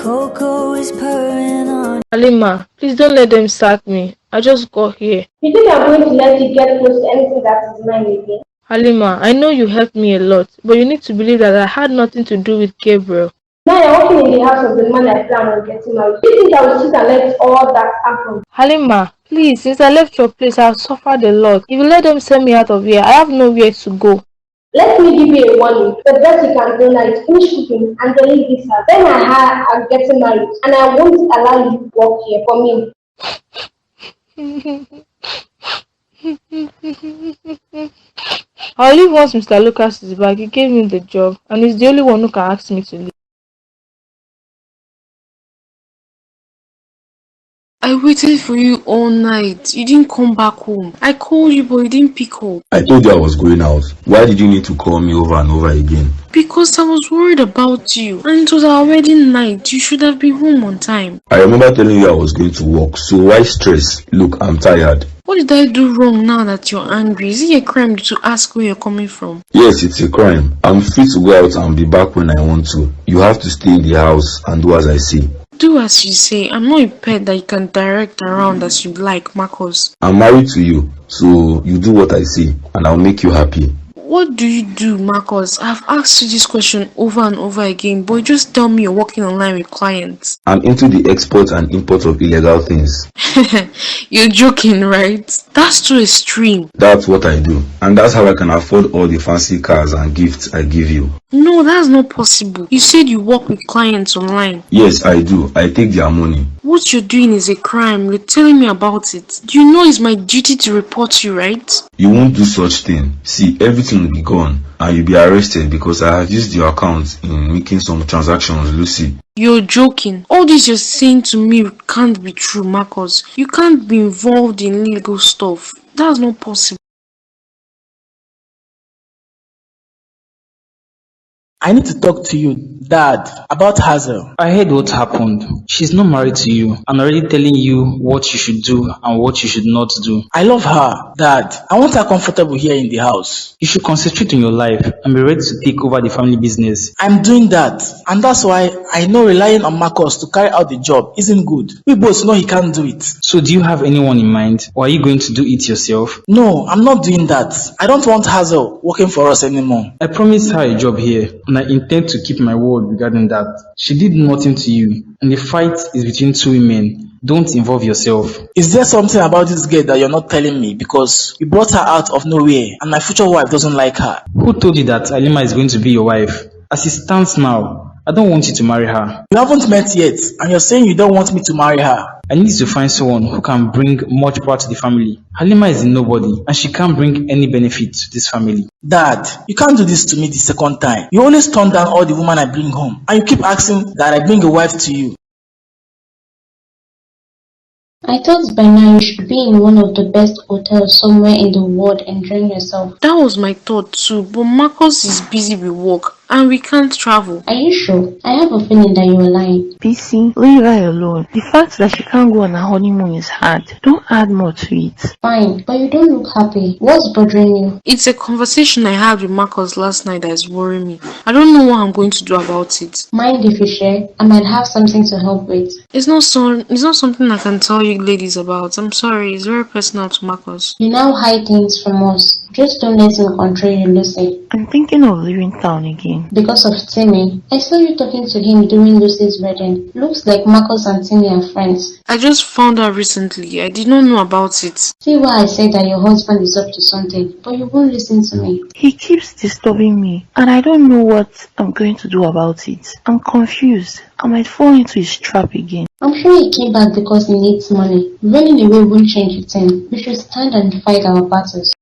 Coco is purring on. Halima, please don't let them sack me. I just got here. You think I'm going to let you get close to anything that is mine again? Halima, I know you helped me a lot, but you need to believe that I had nothing to do with Gabriel. Now you're walking in the house of the man I plan on getting married. Do you think I will sit and let all that happen? Halima, please, since I left your place, I have suffered a lot. If you let them send me out of here, I have nowhere to go. Let me give you a warning. The best you can do now is finish cooking and then leave this house. Then I'm getting married and I won't allow you to work here for me. I'll leave once Mr. Lucas is back. He gave me the job and he's the only one who can ask me to leave. I waited for you all night. You didn't come back home. I called you, but you didn't pick up. I told you I was going out. Why did you need to call me over and over again? Because I was worried about you. And it was our wedding night. You should have been home on time. I remember telling you I was going to work, so why stress? Look, I'm tired. What did I do wrong now that you're angry? Is it a crime to ask where you're coming from? Yes, it's a crime. I'm free to go out and be back when I want to. You have to stay in the house and do as I say. Do as you say. I'm not a pet that you can direct around as you like, Marcus. I'm married to you, so you do what I say and I'll make you happy. What do you do, Marcus? I've asked you this question over and over again, but you just tell me you're working online with clients. I'm into the export and import of illegal things. You're joking, right? That's too extreme. That's what I do, and that's how I can afford all the fancy cars and gifts I give you. No, that's not possible. You said you work with clients online. Yes, I do. I take their money. What you're doing is a crime. You're telling me about it. You know it's my duty to report you, right? You won't do such thing. See, everything will be gone and you'll be arrested because I have used your account in making some transactions, Lucy. You're joking. All this you're saying to me can't be true, Marcus. You can't be involved in illegal stuff. That's not possible. I need to talk to you, Dad, about Hazel. I heard what happened. She's not married to you. I'm already telling you what you should do and what you should not do. I love her, Dad. I want her comfortable here in the house. You should concentrate on your life and be ready to take over the family business. I'm doing that, and that's why I know relying on Marcus to carry out the job isn't good. We both know he can't do it. So do you have anyone in mind, or are you going to do it yourself? No, I'm not doing that. I don't want Hazel working for us anymore. I promised her a job here, and I intend to keep my word regarding that. She did nothing to you, and the fight is between two women. Don't involve yourself. Is there something about this girl that you're not telling me? Because you brought her out of nowhere, and my future wife doesn't like her. Who told you that Halima is going to be your wife? As it stands now, I don't want you to marry her. You haven't met yet, and you're saying you don't want me to marry her. I need to find someone who can bring much power to the family. Halima is a nobody, and she can't bring any benefit to this family. Dad, you can't do this to me the second time. You always turn down all the women I bring home, and you keep asking that I bring a wife to you. I thought by now you should be in one of the best hotels somewhere in the world enjoying yourself. That was my thought too, but Marcus is busy with work and we can't travel. Are you sure? I have a feeling that you are lying. PC, leave her alone. The fact that she can't go on her honeymoon is hard. Don't add more to it. Fine, but you don't look happy. What's bothering you? It's a conversation I had with Marcus last night that is worrying me. I don't know what I'm going to do about it. Mind if you share? I might have something to help with. It's not something I can tell you ladies about. I'm sorry, it's very personal to Marcus. You now hide things from us. Just don't let him control you, Lucy. I'm thinking of leaving town again. Because of Timmy. I saw you talking to him during Lucy's wedding. Looks like Marcus and Timmy are friends. I just found out recently. I did not know about it. See why I said that your husband is up to something, but you won't listen to me. He keeps disturbing me, and I don't know what I'm going to do about it. I'm confused. I might fall into his trap again. I'm sure he came back because he needs money. Running away won't change a thing. We should stand and fight our battles.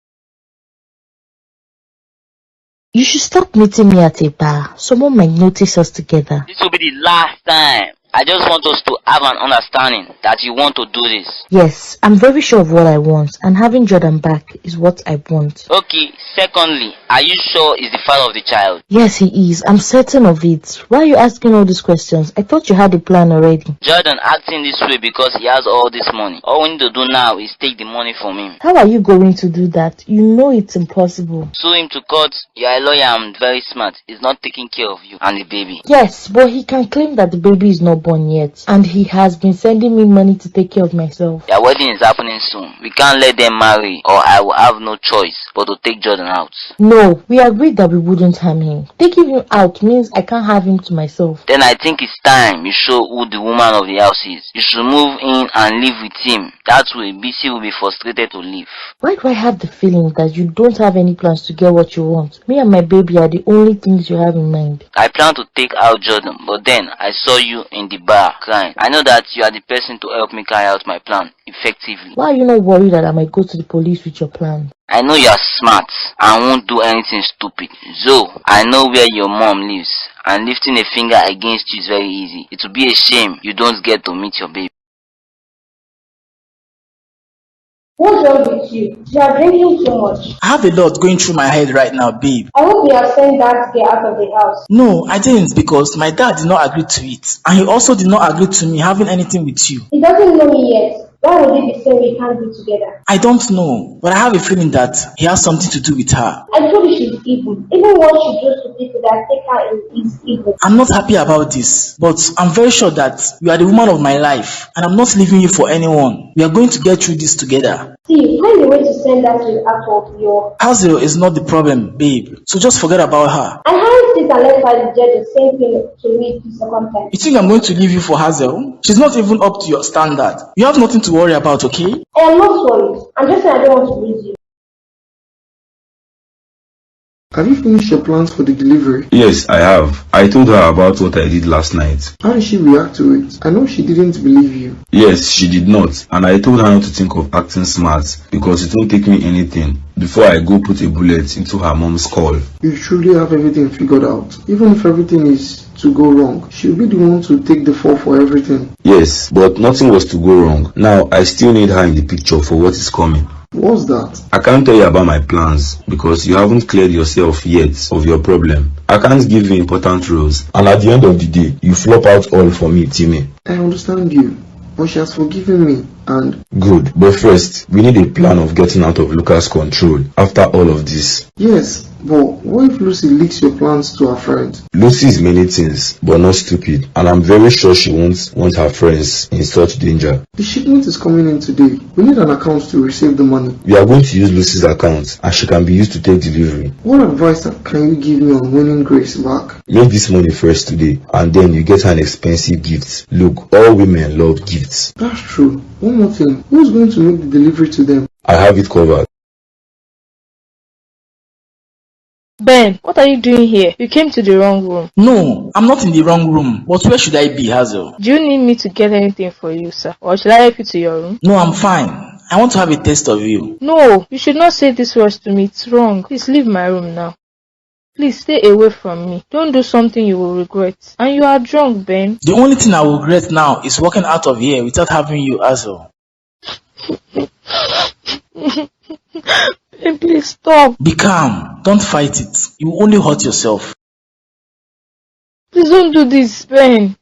You should stop meeting me at a bar. Someone might notice us together. This will be the last time. I just want us to have an understanding that you want to do this. Yes, I'm very sure of what I want, and having Jordan back is what I want. Okay, secondly, are you sure he's the father of the child? Yes, he is. I'm certain of it. Why are you asking all these questions? I thought you had a plan already. Jordan acting this way because he has all this money. All we need to do now is take the money from him. How are you going to do that? You know it's impossible. Sue him to court. You're a lawyer and very smart. He's not taking care of you and the baby. Yes, but he can claim that the baby is not born. born yet, and he has been sending me money to take care of myself. Their wedding is happening soon. We can't let them marry, or I will have no choice but to take Jordan out. No, we agreed that we wouldn't harm him. Taking him out means I can't have him to myself. Then I think it's time you show who the woman of the house is. You should move in and live with him. That way, BC will be frustrated to leave. Why do I have the feeling that you don't have any plans to get what you want? Me and my baby are the only things you have in mind. I plan to take out Jordan, but then I saw you in the bar crying. I know that you are the person to help me carry out my plan effectively. Why are you not worried that I might go to the police with your plan? I know you are smart and won't do anything stupid. So, I know where your mom lives, and lifting a finger against you is very easy. It will be a shame you don't get to meet your baby. What's wrong with you? You are drinking too much. I have a lot going through my head right now, babe. I hope you have sent that girl out of the house. No, I didn't, because my dad did not agree to it. And he also did not agree to me having anything with you. He doesn't know me yet. Why would it be saying we can't be together? I don't know, but I have a feeling that he has something to do with her. I told you she's evil. Even what she does to people that take her in is evil. I'm not happy about this, but I'm very sure that you are the woman of my life, and I'm not leaving you for anyone. We are going to get through this together. See, find a way to send that to out of your... Hazel is not the problem, babe, so just forget about her. I haven't sit and let her judge the same thing to me the second time. You think I'm going to leave you for Hazel? She's not even up to your standard. You have nothing to worry about, okay? I am not worried. I'm just saying I don't want to lose you. Have you finished your plans for the delivery? Yes, I have. I told her about what I did last night. How did she react to it? I know she didn't believe you. Yes, she did not, and I told her not to think of acting smart because it won't take me anything before I go put a bullet into her mom's skull. You truly have everything figured out. Even if everything is to go wrong, she'll be the one to take the fall for everything. Yes, but nothing was to go wrong. Now I still need her in the picture for what is coming. What's that? I can't tell you about my plans because you haven't cleared yourself yet of your problem. I can't give you important roles, and at the end of the day, you flop out all for me, Timmy. I understand you, but she has forgiven me, and... Good, but first, we need a plan of getting out of Lucas' control after all of this. Yes, but what if Lucy leaks your plans to her friend? Lucy is many things, but not stupid, and I'm very sure she won't want her friends in such danger. The shipment is coming in today. We need an account to receive the money. We are going to use Lucy's account, and she can be used to take delivery. What advice can you give me on winning Grace back? Make this money first today, and then you get her an expensive gift. Look, all women love gifts. That's true. One more thing. Who's going to make the delivery to them? I have it covered. Ben, what are you doing here? You came to the wrong room. No, I'm not in the wrong room. But where should I be, Hazel? Do you need me to get anything for you, sir? Or should I help you to your room? No, I'm fine. I want to have a taste of you. No, you should not say these words to me. It's wrong. Please leave my room now. Please stay away from me. Don't do something you will regret. And you are drunk, Ben. The only thing I will regret now is walking out of here without having you, Hazel. Ben, please stop. Be calm. Don't fight it. You will only hurt yourself. Please don't do this, Ben.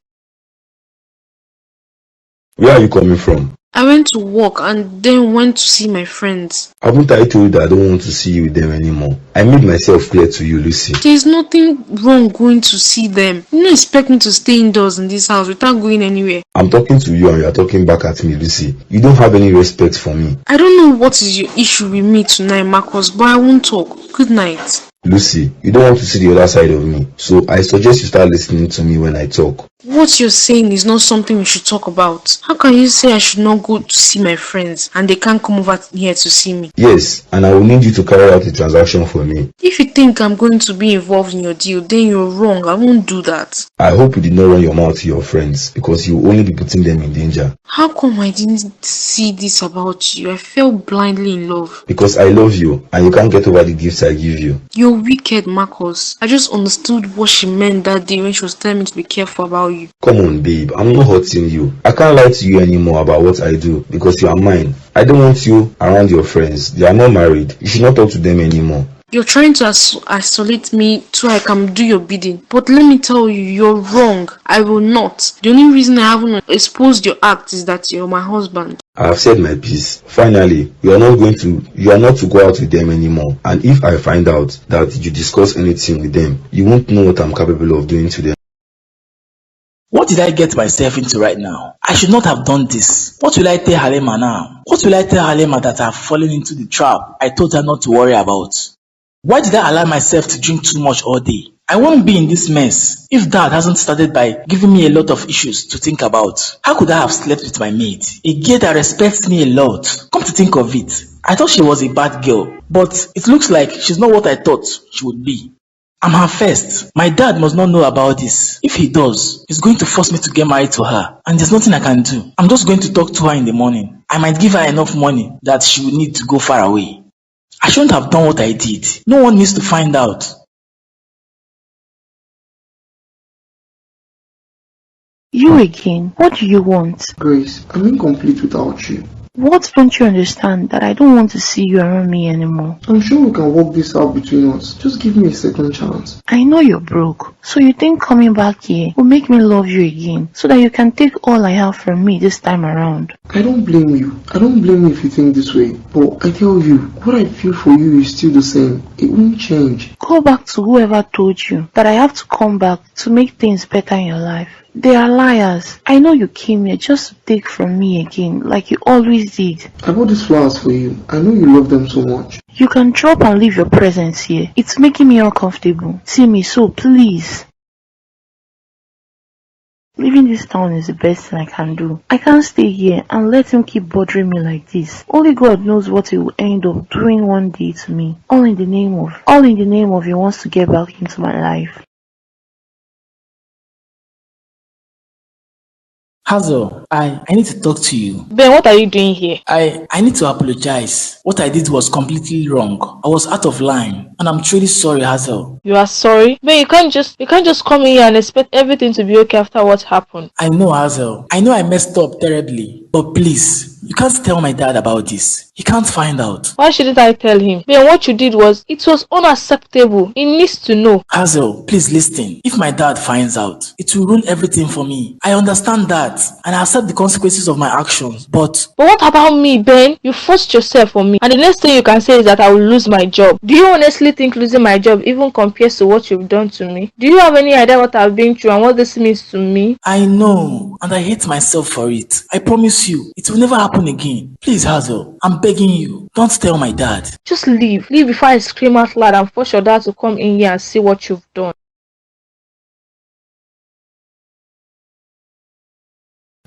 Where are you coming from? I went to work and then went to see my friends. Haven't I told you that I don't want to see you with them anymore? I made myself clear to you, Lucy. There's nothing wrong going to see them. You don't expect me to stay indoors in this house without going anywhere. I'm talking to you and you are talking back at me, Lucy. You don't have any respect for me. I don't know what is your issue with me tonight, Marcus, but I won't talk. Good night. Lucy, you don't want to see the other side of me, so I suggest you start listening to me when I talk. What you're saying is not something we should talk about. How can you say I should not go to see my friends and they can't come over here to see me? Yes, and I will need you to carry out the transaction for me. If you think I'm going to be involved in your deal, then you're wrong. I won't do that. I hope you did not run your mouth to your friends because you will only be putting them in danger. How come I didn't see this about you? I fell blindly in love. Because I love you and you can't get over the gifts I give you. You're wicked, Marcus. I just understood what she meant that day when she was telling me to be careful about you. Come on, babe. I'm not hurting you. I can't lie to you anymore about what I do because you are mine. I don't want you around your friends. They are not married. You should not talk to them anymore. You're trying to isolate me so I can do your bidding. But let me tell you, you're wrong. I will not. The only reason I haven't exposed your act is that you're my husband. I have said my piece. Finally, you are not to go out with them anymore. And if I find out that you discuss anything with them, you won't know what I'm capable of doing to them. What did I get myself into right now? I should not have done this. What will I tell Halima now? What will I tell Halima that I've fallen into the trap I told her not to worry about? Why did I allow myself to drink too much all day? I won't be in this mess if Dad hasn't started by giving me a lot of issues to think about. How could I have slept with my maid? A girl that respects me a lot. Come to think of it, I thought she was a bad girl, but it looks like she's not what I thought she would be. I'm her first. My dad must not know about this. If he does, he's going to force me to get married to her, and there's nothing I can do. I'm just going to talk to her in the morning. I might give her enough money that she will need to go far away. I shouldn't have done what I did. No one needs to find out. You again? What do you want? Grace, I'm incomplete without you. What don't you understand? That I don't want to see you around me anymore. I'm sure we can work this out between us. Just give me a second chance. I know you're broke, so you think coming back here will make me love you again, so that you can take all I have from me this time around. I don't blame you. I don't blame you if you think this way. But I tell you, what I feel for you is still the same. It won't change. Go back to whoever told you that I have to come back to make things better in your life. They are liars. I know you came here just to take from me again, like you always did. I bought these flowers for you. I know you love them so much. You can drop and leave your presence here. It's making me uncomfortable. See me, so please. Leaving this town is the best thing I can do. I can't stay here and let him keep bothering me like this. Only God knows what he will end up doing one day to me. All in the name of he wants to get back into my life. Hazel, I need to talk to you. Ben, what are you doing here? I need to apologize. What I did was completely wrong. I was out of line, and I'm truly sorry, Hazel. You are sorry? Ben, you can't just come in here and expect everything to be okay after what happened. I know, Hazel. I know I messed up terribly, but please, you can't tell my dad about this. He can't find out. Why shouldn't I tell him? Ben, what you did was unacceptable. He needs to know. Hazel, please listen. If my dad finds out, it will ruin everything for me. I understand that, and I accept the consequences of my actions, but what about me, Ben? You forced yourself on me, and the next thing you can say is that I will lose my job. Do you honestly think losing my job even compares to what you've done to me? Do you have any idea what I've been through and what this means to me? I know, and I hate myself for it. I promise you, it will never happen again. Please, Hazel, I'm begging you, don't tell my dad. Just leave. Leave before I scream out loud and force your dad to come in here and see what you've done.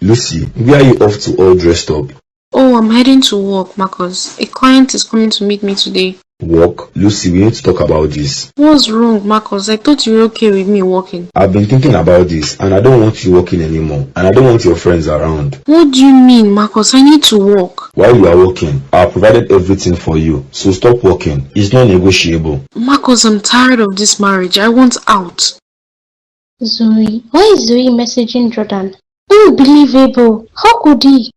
Lucy, where are you off to all dressed up? Oh, I'm heading to work, Marcus. A client is coming to meet me today. Work? Lucy, we need to talk about this. What's wrong, Marcus? I thought you were okay with me working. I've been thinking about this, and I don't want you working anymore, and I don't want your friends around. What do you mean, Marcus? I need to work. While you are working, I have provided everything for you, so stop working. It's not negotiable. Marcus, I'm tired of this marriage. I want out. Zoe, why is Zoe messaging Jordan? Unbelievable. How could he?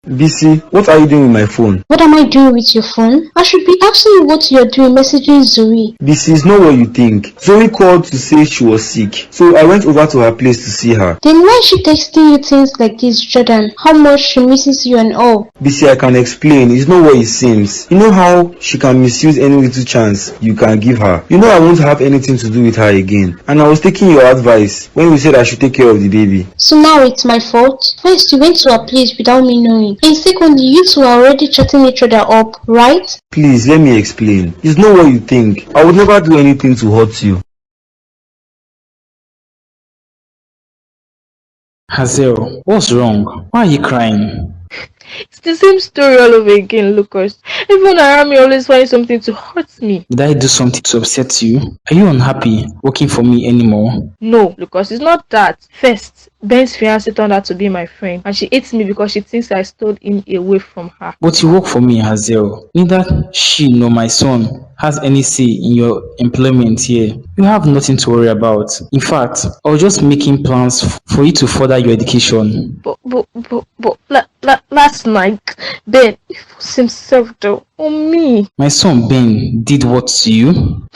BC, what are you doing with my phone? What am I doing with your phone? I should be asking you what you're doing messaging Zoe. BC, it's not what you think. Zoe called to say she was sick, so I went over to her place to see her. Then why is she texting you things like this, Jordan? How much she misses you and all? BC, I can explain. It's not what it seems. You know how she can misuse any little chance you can give her. You know I won't have anything to do with her again. And I was taking your advice when you said I should take care of the baby. So now it's my fault? First, you went to her place without me knowing. And secondly, you two are already chatting each other up, right? Please, let me explain. It's not what you think. I would never do anything to hurt you. Hazel, what's wrong? Why are you crying? It's the same story all over again, Lucas. Everyone around me always finds something to hurt me. Did I do something to upset you? Are you unhappy working for me anymore? No, Lucas, it's not that. First, Ben's fiancée turned out to be my friend, and she hates me because she thinks I stole him away from her. But you work for me, Hazel. Neither she nor my son has any say in your employment here. You have nothing to worry about. In fact, I was just making plans for you to further your education. But last night, Ben, he forced himself though on me. My son Ben did what to you?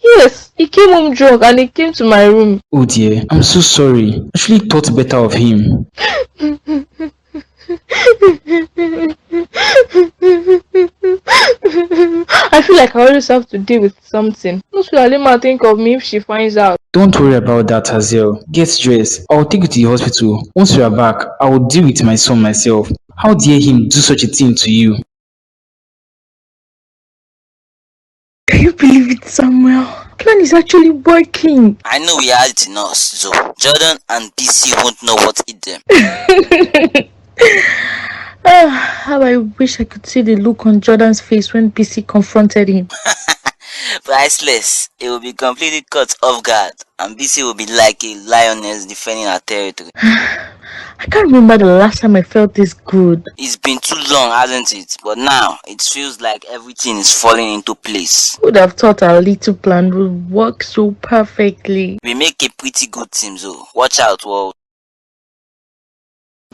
Yes, he came home drunk and he came to my room. Oh dear, I'm so sorry. I actually thought better of him. I feel like I always have to deal with something. What will Halima think of me if she finds out? Don't worry about that, Hazel. Get dressed. I'll take you to the hospital. Once you are back, I will deal with my son myself. How dare him do such a thing to you? Can you believe it, Samuel? Plan is actually working. I know we had it in us, so Jordan and BC won't know what hit them. How I wish I could see the look on Jordan's face when BC confronted him. Priceless. It will be completely caught off guard, and BC will be like a lioness defending her territory. I can't remember the last time I felt this good. It's been too long, hasn't it? But now, it feels like everything is falling into place. Who would have thought our little plan would work so perfectly? We make a pretty good team, though. Watch out, world.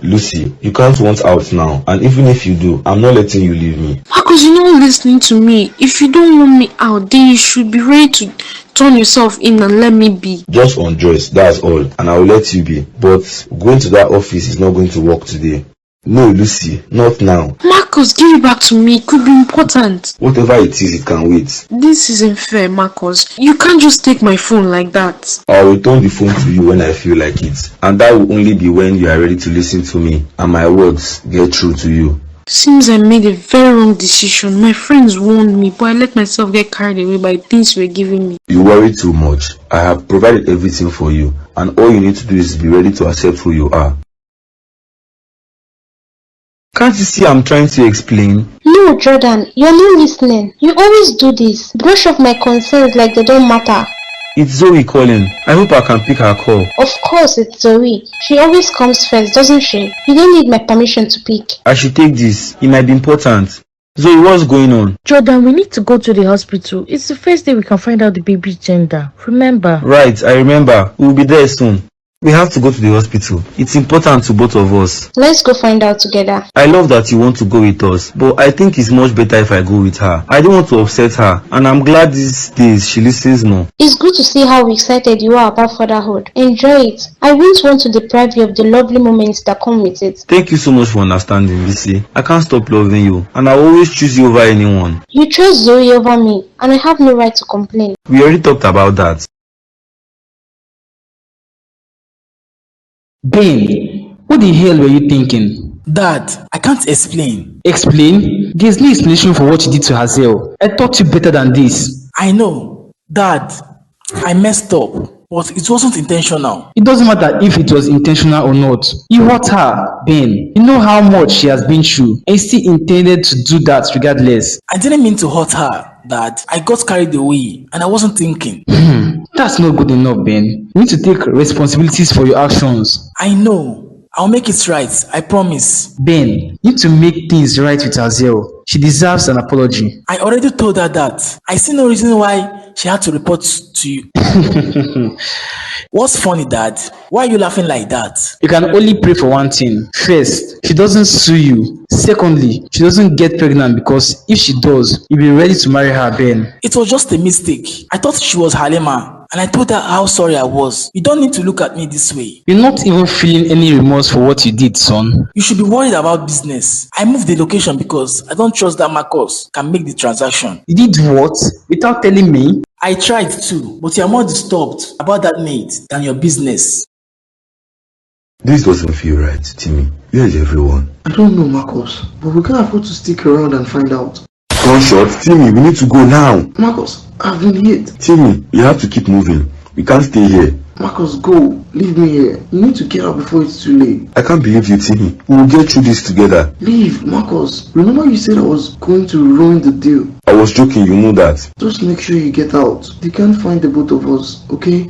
Lucy, you can't want out now, and even if you do, I'm not letting you leave me. Marcus, you're not listening to me. If you don't want me out, then you should be ready to turn yourself in and let me be. Just undress, that's all, and I will let you be. But going to that office is not going to work today. No, Lucy, not now. Marcus, give it back to me. It could be important. Whatever it is, it can wait. This isn't fair, Marcus. You can't just take my phone like that. I'll return the phone to you when I feel like it. And that will only be when you are ready to listen to me and my words get through to you. Seems I made a very wrong decision. My friends warned me, but I let myself get carried away by things you were giving me. You worry too much. I have provided everything for you, and all you need to do is be ready to accept who you are. Can't you see I'm trying to explain? No, Jordan, you're not listening. You always do this. Brush off my concerns like they don't matter. It's Zoe calling. I hope I can pick her call. Of course it's Zoe. She always comes first, doesn't she? You don't need my permission to pick. I should take this. It might be important. Zoe, what's going on? Jordan, we need to go to the hospital. It's the first day we can find out the baby's gender. Remember? Right, I remember. We'll be there soon. We have to go to the hospital. It's important to both of us. Let's go find out together. I love that you want to go with us, but I think it's much better if I go with her. I don't want to upset her, and I'm glad these days she listens more. It's good to see how excited you are about fatherhood. Enjoy it. I won't want to deprive you of the lovely moments that come with it. Thank you so much for understanding, BC. I can't stop loving you, and I'll always choose you over anyone. You chose Zoe over me, and I have no right to complain. We already talked about that. Ben, what the hell were you thinking? Dad, I can't explain. Explain? There's no explanation for what you did to Hazel. I taught you better than this. I know. Dad, I messed up, but it wasn't intentional. It doesn't matter if it was intentional or not. You hurt her, Ben. You know how much she has been through, and you still intended to do that regardless. I didn't mean to hurt her, Dad. I got carried away, and I wasn't thinking. That's not good enough, Ben. You need to take responsibilities for your actions. I know. I'll make it right. I promise. Ben, you need to make things right with Hazel. She deserves an apology. I already told her that. I see no reason why she had to report to you. What's funny, Dad? Why are you laughing like that? You can only pray for one thing. First, she doesn't sue you. Secondly, she doesn't get pregnant, because if she does, you'll be ready to marry her, Ben. It was just a mistake. I thought she was Halima, and I told her how sorry I was. You don't need to look at me this way. You're not even feeling any remorse for what you did, son. You should be worried about business. I moved the location because I don't trust that Marcus can make the transaction. You did what? Without telling me? I tried to, but you're more disturbed about that maid than your business. This doesn't feel right, Timmy. Where is everyone? I don't know, Marcus, but we can't afford to stick around and find out. Gunshot, Timmy, we need to go now. Marcus, I've been hit. Timmy, you have to keep moving. We can't stay here. Marcus, go. Leave me here. You need to get out before it's too late. I can't believe you, Timmy. We will get through this together. Leave, Marcus. Remember you said I was going to ruin the deal. I was joking, you know that. Just make sure you get out. They can't find the both of us, okay?